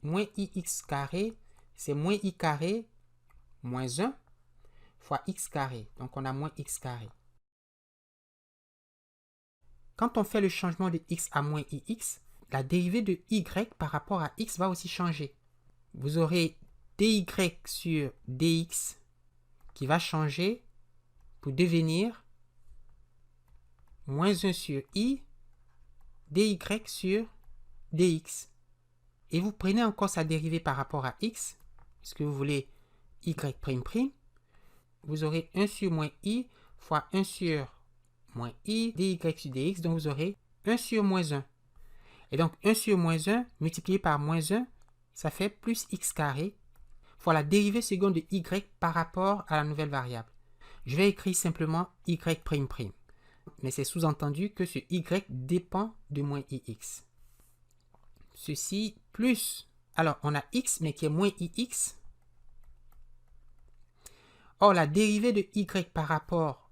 moins ix carré, c'est moins I carré moins 1 fois x carré. Donc, on a moins x carré. Quand on fait le changement de x à moins ix, la dérivée de y par rapport à x va aussi changer. Vous aurez dy sur dx qui va changer pour devenir moins 1 sur i dy sur dx. Et vous prenez encore sa dérivée par rapport à x, puisque vous voulez y'', vous aurez 1 sur moins i fois 1 sur moins i dy sur dx, donc vous aurez 1 sur moins 1. Et donc 1 sur moins 1 multiplié par moins 1, ça fait plus x carré fois la dérivée seconde de y par rapport à la nouvelle variable. Je vais écrire simplement y'', mais c'est sous-entendu que ce y dépend de moins ix. Ceci plus, alors on a x mais qui est moins ix. Or la dérivée de y par rapport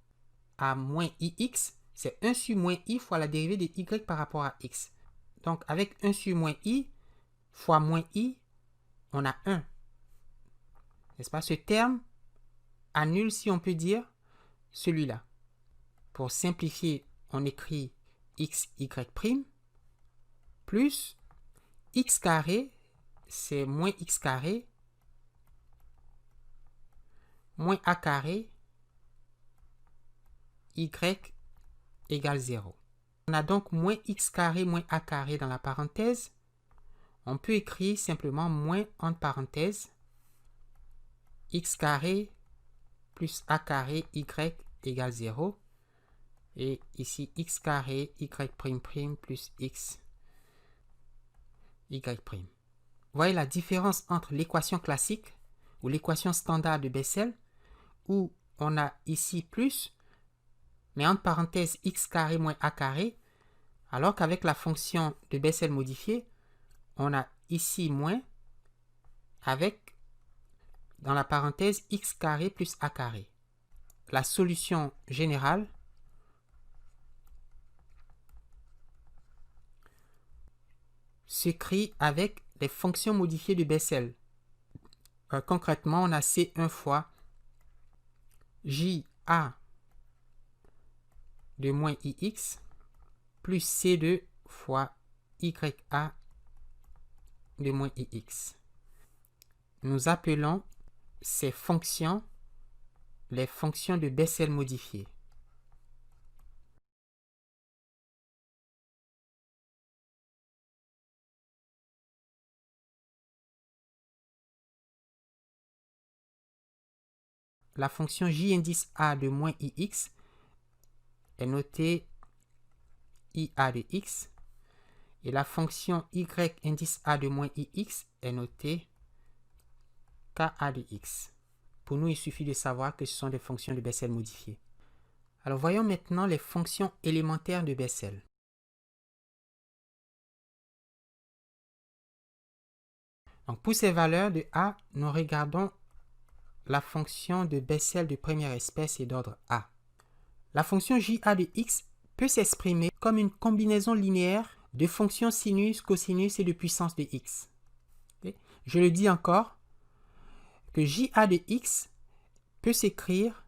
à moins ix, c'est 1 sur moins i fois la dérivée de y par rapport à x. Donc avec 1 sur moins i fois moins i, on a 1. N'est-ce pas? Ce terme annule, si on peut dire, celui-là. Pour simplifier, on écrit xy' plus x carré, c'est moins x carré, moins a carré, y égale 0. On a donc moins x carré moins a carré dans la parenthèse. On peut écrire simplement moins entre parenthèses x carré plus a carré y égale 0. Et ici x carré y'' plus x y'. Vous voyez la différence entre l'équation classique ou l'équation standard de Bessel, où on a ici plus, mais entre parenthèses x carré moins a carré, alors qu'avec la fonction de Bessel modifiée, on a ici moins avec, dans la parenthèse, x carré plus a carré. La solution générale s'écrit avec les fonctions modifiées de Bessel. Concrètement, on a C1 fois JA de moins IX plus C2 fois YA de moins IX. Nous appelons ces fonctions les fonctions de Bessel modifiées. La fonction j indice a de moins ix est notée ia de x et la fonction y indice a de moins ix est notée ka de x. Pour nous, il suffit de savoir que ce sont des fonctions de Bessel modifiées. Alors voyons maintenant les fonctions élémentaires de Bessel. Donc pour ces valeurs de a, nous regardons la fonction de Bessel de première espèce et d'ordre a. La fonction JA de x peut s'exprimer comme une combinaison linéaire de fonctions sinus, cosinus et de puissance de x. Okay? Je le dis encore, que JA de x peut s'écrire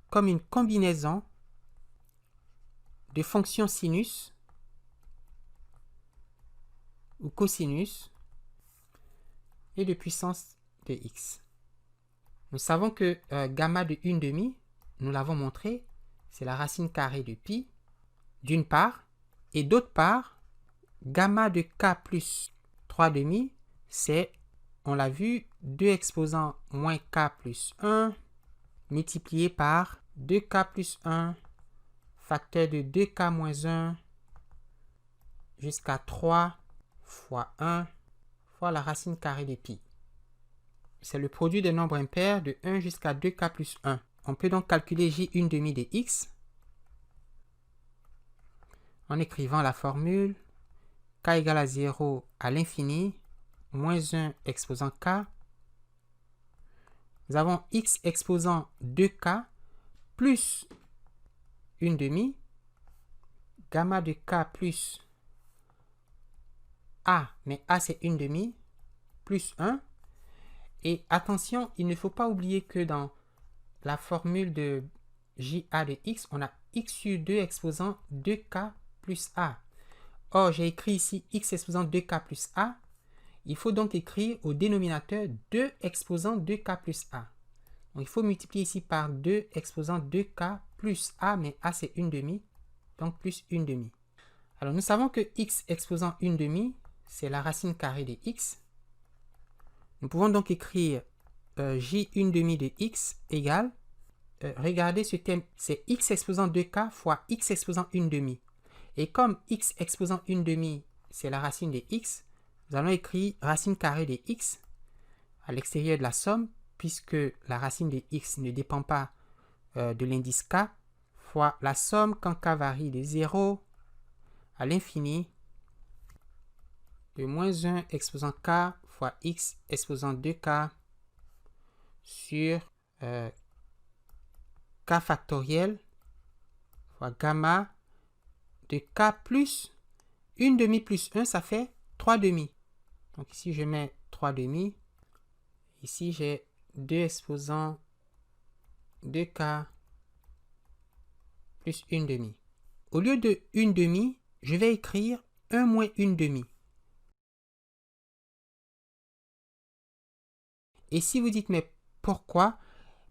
comme une combinaison de fonctions sinus ou cosinus et de puissance de x. Nous savons que gamma de 1/2, nous l'avons montré, c'est la racine carrée de pi, d'une part, et d'autre part, gamma de k plus 3/2, c'est, on l'a vu, 2 exposants moins k plus 1, multiplié par 2k plus 1, facteur de 2k moins 1, jusqu'à 3 fois 1, fois la racine carrée de pi. C'est le produit des nombres impairs de 1 jusqu'à 2k plus 1. On peut donc calculer j1/2 de x en écrivant la formule k égale à 0 à l'infini, moins 1 exposant k. Nous avons x exposant 2k plus 1/2, gamma de k plus A, mais A c'est 1/2, plus 1. Et attention, il ne faut pas oublier que dans la formule de JA de X, on a X sur 2 exposant 2K plus A. Or, j'ai écrit ici X exposant 2K plus A. Il faut donc écrire au dénominateur 2 exposant 2K plus A. Donc, il faut multiplier ici par 2 exposant 2K plus A, mais A c'est 1/2, donc plus 1/2. Alors, nous savons que X exposant 1/2, c'est la racine carrée de X. Nous pouvons donc écrire J 1/2 de X égale, regardez ce thème, c'est X exposant 2K fois X exposant 1/2. Et comme X exposant 1/2, c'est la racine de X, nous allons écrire racine carrée de X à l'extérieur de la somme, puisque la racine de X ne dépend pas de l'indice K, fois la somme quand K varie de 0 à l'infini de moins 1 exposant K fois X exposant 2K sur K factoriel fois gamma de K plus 1/2 plus 1, ça fait 3/2. Donc ici, je mets 3/2. Ici, j'ai 2 exposant 2K plus 1/2. Au lieu de 1/2, je vais écrire 1 moins 1/2. Et si vous dites, mais pourquoi?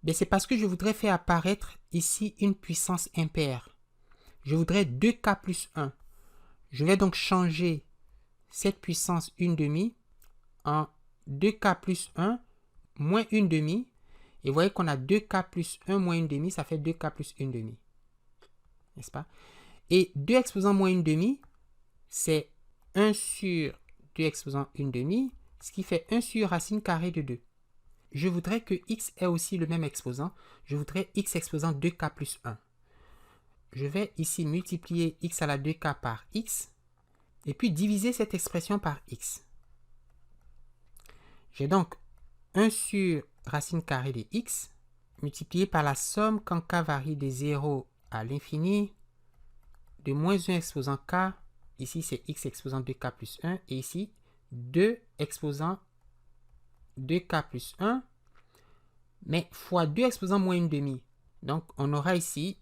Ben, c'est parce que je voudrais faire apparaître ici une puissance impaire. Je voudrais 2K plus 1. Je vais donc changer cette puissance 1/2 en 2K plus 1 moins 1/2. Et vous voyez qu'on a 2K plus 1 moins 1/2, ça fait 2K plus 1/2. N'est-ce pas? Et 2 exposant moins 1/2, c'est 1 sur 2 exposant 1/2, ce qui fait 1 sur racine carrée de 2. Je voudrais que X ait aussi le même exposant. Je voudrais X exposant 2K plus 1. Je vais ici multiplier X à la 2K par X et puis diviser cette expression par X. J'ai donc 1 sur racine carrée de X multiplié par la somme quand K varie de 0 à l'infini de moins 1 exposant K. Ici, c'est X exposant 2K plus 1 et ici, 2 exposant 2K plus 1, mais fois 2 exposant moins 1/2. Donc, on aura ici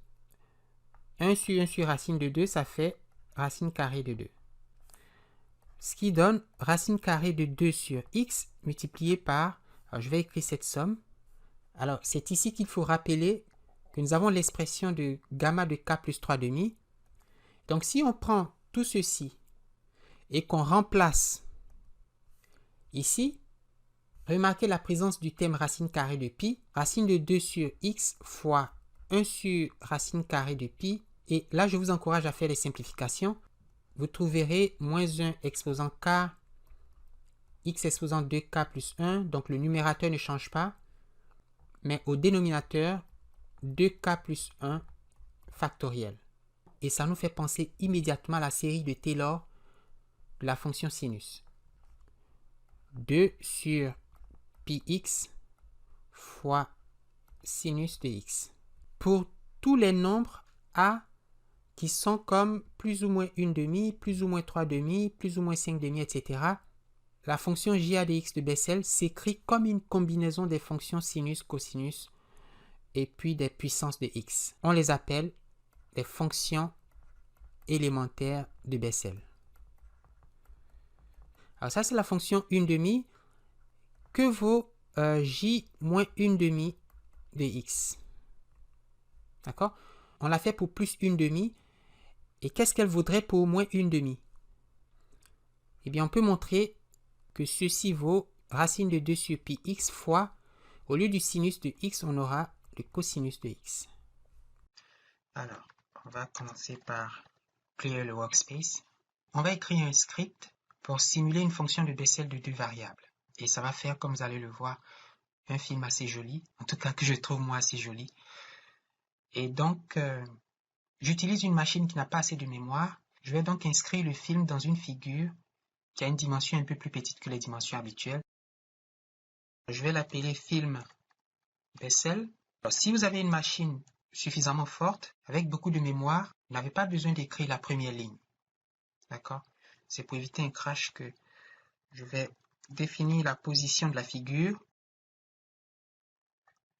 1 sur racine de 2, ça fait racine carrée de 2. Ce qui donne racine carrée de 2 sur X multiplié par, alors je vais écrire cette somme. Alors, c'est ici qu'il faut rappeler que nous avons l'expression de gamma de K plus 3/2. Donc, si on prend tout ceci et qu'on remplace ici, remarquez la présence du thème racine carrée de pi, racine de 2 sur x fois 1 sur racine carrée de pi. Et là, je vous encourage à faire les simplifications. Vous trouverez moins 1 exposant k, x exposant 2k plus 1. Donc, le numérateur ne change pas. Mais au dénominateur, 2k plus 1 factoriel. Et ça nous fait penser immédiatement à la série de Taylor de la fonction sinus. 2 sur πx fois sinus de x. Pour tous les nombres a qui sont comme plus ou moins 1/2, plus ou moins 3/2, plus ou moins 5/2, etc., la fonction JA de x de Bessel s'écrit comme une combinaison des fonctions sinus, cosinus et puis des puissances de x. On les appelle les fonctions élémentaires de Bessel. Alors ça, c'est la fonction 1/2 que vaut j moins 1/2 de x. D'accord? On l'a fait pour plus 1/2. Et qu'est-ce qu'elle vaudrait pour moins 1/2? Eh bien, on peut montrer que ceci vaut racine de 2 sur pi x fois, au lieu du sinus de x, on aura le cosinus de x. Alors, on va commencer par clear le workspace. On va écrire un script pour simuler une fonction de Bessel de 2 variables. Et ça va faire, comme vous allez le voir, un film assez joli, en tout cas que je trouve moi assez joli. Et donc, j'utilise une machine qui n'a pas assez de mémoire. Je vais donc inscrire le film dans une figure qui a une dimension un peu plus petite que les dimensions habituelles. Je vais l'appeler film Bessel. Alors, si vous avez une machine suffisamment forte, avec beaucoup de mémoire, vous n'avez pas besoin d'écrire la première ligne. D'accord? C'est pour éviter un crash que je vais définir la position de la figure.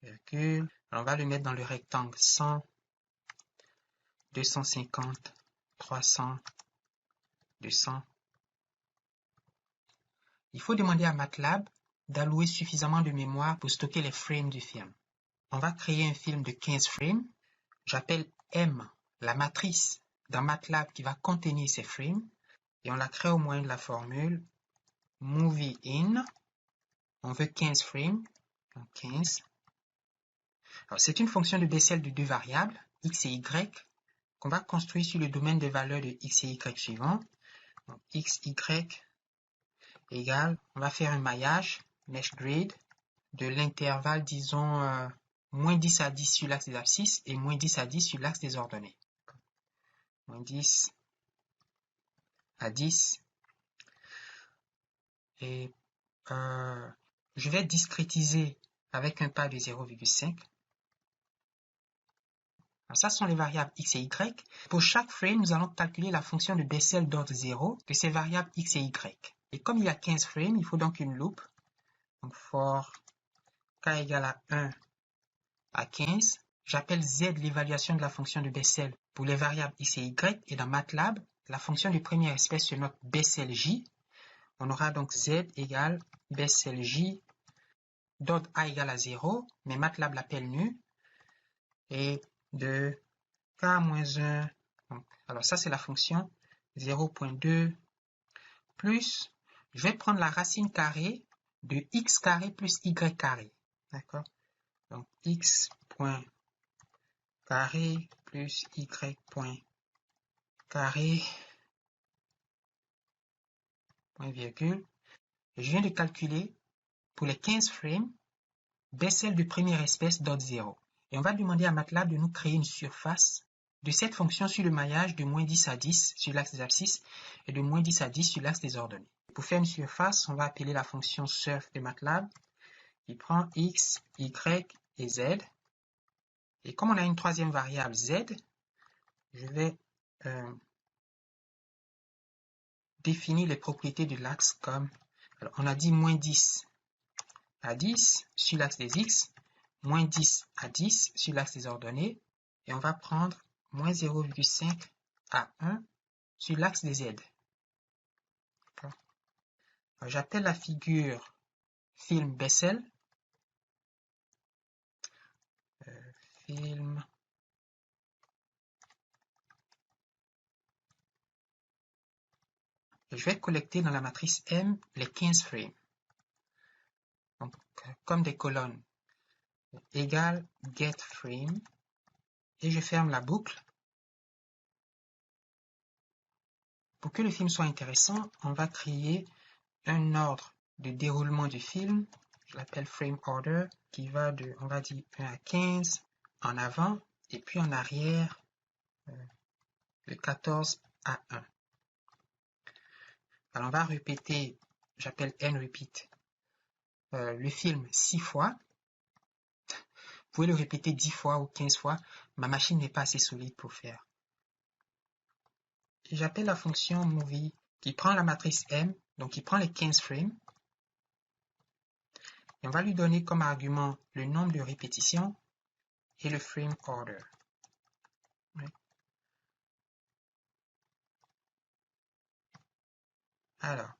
Virgule. Alors, on va le mettre dans le rectangle 100, 250, 300, 200. Il faut demander à MATLAB d'allouer suffisamment de mémoire pour stocker les frames du film. On va créer un film de 15 frames. J'appelle M la matrice dans MATLAB qui va contenir ces frames. Et on la crée au moyen de la formule movie in. On veut 15 frames. Donc 15. C'est une fonction de Bessel de deux variables, x et y, qu'on va construire sur le domaine des valeurs de x et y suivants. Donc, x, y égale, on va faire un maillage, mesh grid, de l'intervalle, disons, moins 10 à 10 sur l'axe des abscisses et moins 10 à 10 sur l'axe des ordonnées. Moins 10 à 10. Et je vais discrétiser avec un pas de 0,5. Alors ça sont les variables x et y. Pour chaque frame, nous allons calculer la fonction de Bessel d'ordre 0 de ces variables x et y. Et comme il y a 15 frames, il faut donc une loupe. Donc for k égale à 1 à 15, j'appelle z l'évaluation de la fonction de Bessel pour les variables x et y. Et dans MATLAB, la fonction de première espèce se note Bessel j. On aura donc z égale Bessel j d'ordre a égale à 0, mais MATLAB l'appelle nu. Et de k-1, alors ça c'est la fonction 0.2 plus, je vais prendre la racine carrée de x carré plus y carré, d'accord? Donc x point carré plus y point carré, point virgule, et je viens de calculer pour les 15 frames, Bessel de première espèce d'ordre 0. Et on va demander à MATLAB de nous créer une surface de cette fonction sur le maillage de moins 10 à 10 sur l'axe des abscisses et de moins 10 à 10 sur l'axe des ordonnées. Pour faire une surface, on va appeler la fonction surf de MATLAB qui prend x, y et z. Et comme on a une troisième variable z, je vais définir les propriétés de l'axe comme, alors on a dit moins 10 à 10 sur l'axe des x, moins 10 à 10 sur l'axe des ordonnées, et on va prendre moins 0,5 à 1 sur l'axe des z. J'appelle la figure film Bessel. Film et je vais collecter dans la matrice M les 15 frames. Donc, comme des colonnes, égale getFrame, et je ferme la boucle. Pour que le film soit intéressant, on va créer un ordre de déroulement du film, je l'appelle frame order, qui va de, on va dire, 1 à 15 en avant, et puis en arrière, de 14 à 1. Alors on va répéter, j'appelle nRepeat, le film 6 fois. Vous pouvez le répéter 10 fois ou 15 fois, ma machine n'est pas assez solide pour faire. Et j'appelle la fonction movie qui prend la matrice M, donc qui prend les 15 frames, et on va lui donner comme argument le nombre de répétitions et le frame order. Oui. Alors,